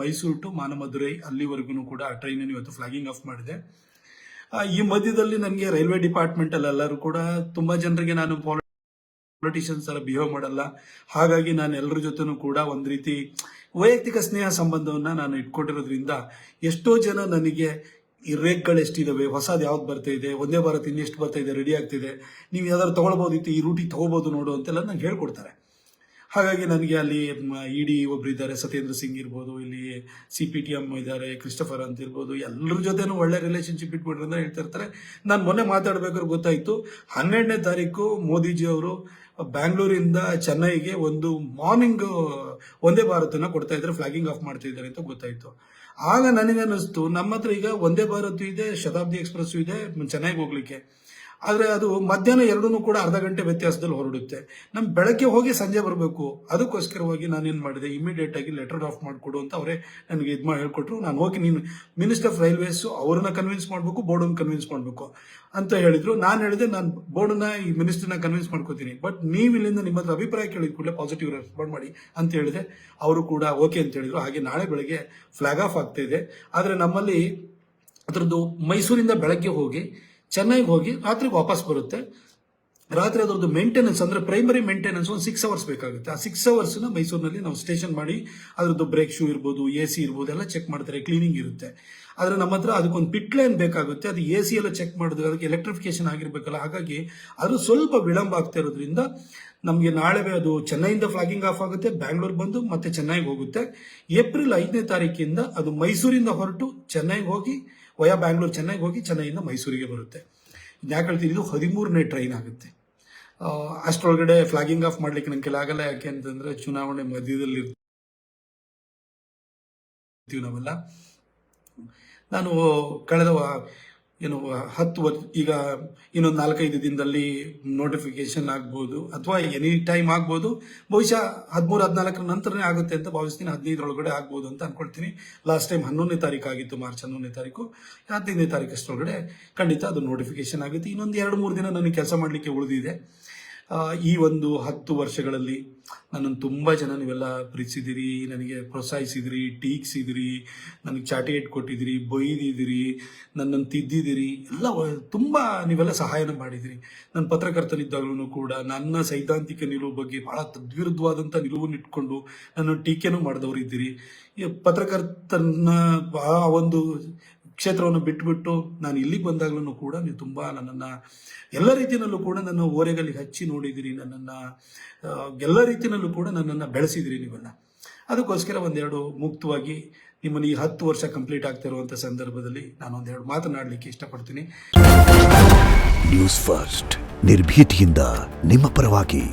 Mysuru to ಮಾನಮದುರೈ ಅಲ್ಲಿವರೆಗೂ ಕೂಡ ಆ ಟ್ರೈನನ್ನು ಇವತ್ತು ಫ್ಲಾಗಿಂಗ್ ಆಫ್ ಮಾಡಿದೆ. ಈ ಮಧ್ಯದಲ್ಲಿ ನನಗೆ ರೈಲ್ವೆ ಡಿಪಾರ್ಟ್ಮೆಂಟಲ್ಲಿ ಎಲ್ಲರೂ ಕೂಡ ತುಂಬ ಜನರಿಗೆ ನಾನು ಪೊಲಿಟಿಷಿಯನ್ಸ್ ಎಲ್ಲ ಬಿಹೇವ್ ಮಾಡಲ್ಲ, ಹಾಗಾಗಿ ನಾನು ಎಲ್ಲರ ಜೊತೆನೂ ಕೂಡ ಒಂದು ರೀತಿ ವೈಯಕ್ತಿಕ ಸ್ನೇಹ ಸಂಬಂಧವನ್ನು ನಾನು ಇಟ್ಕೊಂಡಿರೋದ್ರಿಂದ ಎಷ್ಟೋ ಜನ ನನಗೆ ಈ ರೇಕ್ಗಳು ಎಷ್ಟಿದಾವೆ, ಹೊಸದು ಯಾವ್ದು ಬರ್ತಾ ಇದೆ, ಒಂದೇ ಭಾರತ್ ಇನ್ನೆಷ್ಟು ಬರ್ತಾ ಇದೆ, ರೆಡಿ ಆಗ್ತಿದೆ, ನೀವು ಯಾವ್ದಾದ್ರು ತೊಗೊಳ್ಬೋದಿತ್ತು, ಈ ರೂಟಿಗೆ ತೊಗೋಬೋದು ನೋಡು ಅಂತೆಲ್ಲ ನಂಗೆ ಹೇಳ್ಕೊಡ್ತಾರೆ. ಹಾಗಾಗಿ ನನಗೆ ಅಲ್ಲಿ ಇಡಿ ಒಬ್ರು ಇದ್ದಾರೆ, ಸತ್ಯೇಂದ್ರ ಸಿಂಗ್ ಇರ್ಬೋದು, ಇಲ್ಲಿ CPTM ಇದ್ದಾರೆ, ಕ್ರಿಸ್ಟಫರ್ ಅಂತ ಇರ್ಬೋದು, ಎಲ್ಲರ ಜೊತೆನೂ ಒಳ್ಳೆ ರಿಲೇಷನ್ಶಿಪ್ ಇಟ್ಬಿಟ್ರಿ ಅಂತ ಹೇಳ್ತಾ ಇರ್ತಾರೆ. ನಾನು ಮೊನ್ನೆ ಮಾತಾಡ್ಬೇಕಾದ್ರೆ ಗೊತ್ತಾಯ್ತು, 12ನೇ ತಾರೀಕು ಮೋದಿಜಿ ಅವರು ಬ್ಯಾಂಗ್ಳೂರಿಂದ ಚೆನ್ನೈಗೆ ಒಂದು ಮಾರ್ನಿಂಗ್ ಒಂದೇ ಭಾರತನ ಕೊಡ್ತಾ ಇದ್ದಾರೆ, ಫ್ಲಾಗಿಂಗ್ ಆಫ್ ಮಾಡ್ತಾ ಇದ್ದಾರೆ ಅಂತ ಗೊತ್ತಾಯ್ತು. ಆಗ ನನಗೆ ಅನ್ನಿಸ್ತು, ನಮ್ಮ ಹತ್ರ ಈಗ ಒಂದೇ ಭಾರತ್ ಇದೆ, ಶತಾಬ್ದಿ ಎಕ್ಸ್ಪ್ರೆಸ್ ಇದೆ ಚೆನ್ನೈಗೆ ಹೋಗ್ಲಿಕ್ಕೆ, ಆದರೆ ಅದು ಮಧ್ಯಾಹ್ನ ಎರಡೂ ಕೂಡ ಅರ್ಧ ಗಂಟೆ ವ್ಯತ್ಯಾಸದಲ್ಲಿ ಹೊರಡುತ್ತೆ. ನಮ್ಮ ಬೆಳಗ್ಗೆ ಹೋಗಿ ಸಂಜೆ ಬರಬೇಕು. ಅದಕ್ಕೋಸ್ಕರವಾಗಿ ನಾನೇನು ಮಾಡಿದೆ, ಇಮಿಡಿಯೇಟ್ ಆಗಿ ಲೆಟರ್ ಡ್ರಾಫ್ಟ್ ಮಾಡಿಕೊಡು ಅಂತ ಅವರೇ ನನಗೆ ಇದು ಮಾಡಿ ಹೇಳ್ಕೊಟ್ರು. ನಾನು ಹೋಗಿ ನೀನು ಮಿನಿಸ್ಟರ್ ಆಫ್ ರೈಲ್ವೇಸ್ ಅವ್ರನ್ನ ಕನ್ವಿನ್ಸ್ ಮಾಡಬೇಕು, ಬೋರ್ಡನ್ನು ಕನ್ವಿನ್ಸ್ ಮಾಡಬೇಕು ಅಂತ ಹೇಳಿದ್ರು. ನಾನು ಹೇಳಿದೆ, ನಾನು ಬೋರ್ಡನ್ನ ಈ ಮಿನಿಸ್ಟರ್ನ ಕನ್ವಿನ್ಸ್ ಮಾಡ್ಕೋತೀನಿ, ಬಟ್ ನೀವು ಇಲ್ಲಿಂದ ನಿಮ್ಮ ಹತ್ರ ಅಭಿಪ್ರಾಯ ಕೇಳಿದ ಕೂಡಲೇ ಪಾಸಿಟಿವ್ ರೆಸ್ಪಾಂಡ್ ಮಾಡಿ ಅಂತ ಹೇಳಿದೆ. ಅವರು ಕೂಡ ಓಕೆ ಅಂತ ಹೇಳಿದ್ರು. ಹಾಗೆ ನಾಳೆ ಬೆಳಗ್ಗೆ ಫ್ಲಾಗ್ ಆಫ್ ಆಗ್ತಾ ಇದೆ. ಆದರೆ ನಮ್ಮಲ್ಲಿ ಅದರದ್ದು ಮೈಸೂರಿಂದ ಬೆಳಗ್ಗೆ ಹೋಗಿ ಚೆನ್ನೈಗೆ ಹೋಗಿ ರಾತ್ರಿಗೆ ವಾಪಸ್ ಬರುತ್ತೆ. ರಾತ್ರಿ ಅದರದ್ದು ಮೇಂಟೆನೆನ್ಸ್ ಅಂದರೆ ಪ್ರೈಮರಿ ಮೇಂಟೆನೆನ್ಸ್ ಒಂದು 6 ಅವರ್ಸ್ ಬೇಕಾಗುತ್ತೆ. ಆ 6 ಅವರ್ಸ್ನ ಮೈಸೂರಿನಲ್ಲಿ ನಾವು ಸ್ಟೇಷನ್ ಮಾಡಿ ಅದರದ್ದು ಬ್ರೇಕ್ ಶೂ ಇರ್ಬೋದು, AC ಇರ್ಬೋದು ಎಲ್ಲ ಚೆಕ್ ಮಾಡ್ತಾರೆ, ಕ್ಲೀನಿಂಗ್ ಇರುತ್ತೆ. ಆದರೆ ನಮ್ಮ ಹತ್ರ ಅದಕ್ಕೊಂದು ಪಿಟ್ ಲೈನ್ ಬೇಕಾಗುತ್ತೆ, ಅದು AC ಎಲ್ಲ ಚೆಕ್ ಮಾಡಿದ್ರೆ ಅದಕ್ಕೆ ಎಲೆಕ್ಟ್ರಿಫಿಕೇಶನ್ ಆಗಿರಬೇಕಲ್ಲ, ಹಾಗಾಗಿ ಅದು ಸ್ವಲ್ಪ ವಿಳಂಬ ಆಗ್ತಾ ಇರೋದ್ರಿಂದ ನಮಗೆ ನಾಳೆ ಅದು ಚೆನ್ನೈಯಿಂದ ಫ್ಲಾಗಿಂಗ್ ಆಫ್ ಆಗುತ್ತೆ, ಬ್ಯಾಂಗ್ಳೂರ್ ಬಂದು ಮತ್ತೆ ಚೆನ್ನೈಗೆ ಹೋಗುತ್ತೆ. ಏಪ್ರಿಲ್ 5ನೇ ತಾರೀಕಿಂದ ಅದು ಮೈಸೂರಿಂದ ಹೊರಟು ಚೆನ್ನೈಗೆ ಹೋಗಿ ವಯಾ ಬ್ಯಾಂಗ್ಳೂರ್ ಚೆನ್ನೈಗೆ ಹೋಗಿ ಚೆನ್ನೈಯಿಂದ ಮೈಸೂರಿಗೆ ಬರುತ್ತೆ. ಯಾಕೆ ಹೇಳ್ತೀನಿ, ಇದು 13ನೇ ಟ್ರೈನ್ ಆಗುತ್ತೆ. ಅಷ್ಟರೊಳಗಡೆ ಫ್ಲಾಗಿಂಗ್ ಆಫ್ ಮಾಡ್ಲಿಕ್ಕೆ ನನಗೆ ಆಗಲ್ಲ. ಯಾಕೆ ಅಂತಂದ್ರೆ ಚುನಾವಣೆ ಮಧ್ಯದಲ್ಲಿ ಇರ್ತೀವಿ ನಾವೆಲ್ಲ. ನಾನು ಕಳೆದ 10 ವರ್ಷ, ಈಗ ಇನ್ನೊಂದು 4-5 ದಿನದಲ್ಲಿ ನೋಟಿಫಿಕೇಶನ್ ಆಗ್ಬೋದು ಅಥವಾ ಎನಿ ಟೈಮ್ ಆಗ್ಬೋದು. ಬಹುಶಃ 13-14 ನಂತರನೇ ಆಗುತ್ತೆ ಅಂತ ಭಾವಿಸ್ತೀನಿ. 15 ಆಗ್ಬೋದು ಅಂತ ಅನ್ಕೊಳ್ತೀನಿ. ಲಾಸ್ಟ್ ಟೈಮ್ 11ನೇ ತಾರೀಕು ಆಗಿತ್ತು, ಮಾರ್ಚ್ 11ನೇ ತಾರೀಕು. 15ನೇ ತಾರೀಕು ಅಷ್ಟರೊಳಗಡೆ ಖಂಡಿತ ಅದು ನೋಟಿಫಿಕೇಶನ್ ಆಗುತ್ತೆ. ಇನ್ನೊಂದು 2-3 ದಿನ ನನಗೆ ಕೆಲಸ ಮಾಡಲಿಕ್ಕೆ ಉಳಿದಿದೆ. ಈ ಒಂದು 10 ವರ್ಷಗಳಲ್ಲಿ ನನ್ನನ್ನು ತುಂಬ ಜನ ನೀವೆಲ್ಲ ಪ್ರೀತಿಸಿದಿರಿ, ನನಗೆ ಪ್ರೋತ್ಸಾಹಿಸಿದಿರಿ, ಟೀಕ್ಸಿದಿರಿ, ನನಗೆ ಚಾಟಿಗೇಟ್ ಕೊಟ್ಟಿದ್ದೀರಿ, ಬೈದಿದ್ದೀರಿ, ನನ್ನನ್ನು ತಿದ್ದಿದ್ದೀರಿ, ಎಲ್ಲ ತುಂಬ ನೀವೆಲ್ಲ ಸಹಾಯನ ಮಾಡಿದಿರಿ. ನನ್ನ ಪತ್ರಕರ್ತನಿದ್ದಾಗಲೂ ಕೂಡ ನನ್ನ ಸೈದ್ಧಾಂತಿಕ ನಿಲುವು ಬಗ್ಗೆ ಭಾಳ ತದ್ವಿರುದ್ಧವಾದಂಥ ನಿಲುವನ್ನು ಇಟ್ಕೊಂಡು ನನ್ನ ಟೀಕೆನೂ ಮಾಡಿದವರು ಇದ್ದೀರಿ. ಈ ಪತ್ರಕರ್ತನ ಆ ಒಂದು ಕ್ಷೇತ್ರವನ್ನು ಬಿಟ್ಟುಬಿಟ್ಟು ನಾನು ಇಲ್ಲಿಗೆ ಬಂದಾಗಲೂ ಕೂಡ ನೀವು ತುಂಬ ನನ್ನನ್ನು ಎಲ್ಲ ರೀತಿಯಲ್ಲೂ ಕೂಡ ನನ್ನ ಓರೆಗಲ್ಲಿಗೆ ಹಚ್ಚಿ ನೋಡಿದಿರಿ, ನನ್ನನ್ನು ಎಲ್ಲ ರೀತಿಯಲ್ಲೂ ಕೂಡ ನನ್ನನ್ನು ಬೆಳೆಸಿದಿರಿ ನೀವೆಲ್ಲ. ಅದಕ್ಕೋಸ್ಕರ ಒಂದೆರಡು ಮುಕ್ತವಾಗಿ ನಿಮ್ಮನ್ನು ಈ 10 ವರ್ಷ ಕಂಪ್ಲೀಟ್ ಆಗ್ತಾ ಇರುವಂಥ ಸಂದರ್ಭದಲ್ಲಿ ನಾನು ಒಂದೆರಡು ಮಾತನಾಡಲಿಕ್ಕೆ ಇಷ್ಟಪಡ್ತೀನಿ. ನ್ಯೂಸ್ ಫಸ್ಟ್, ನಿರ್ಭೀತಿಯಿಂದ ನಿಮ್ಮ ಪರವಾಗಿ.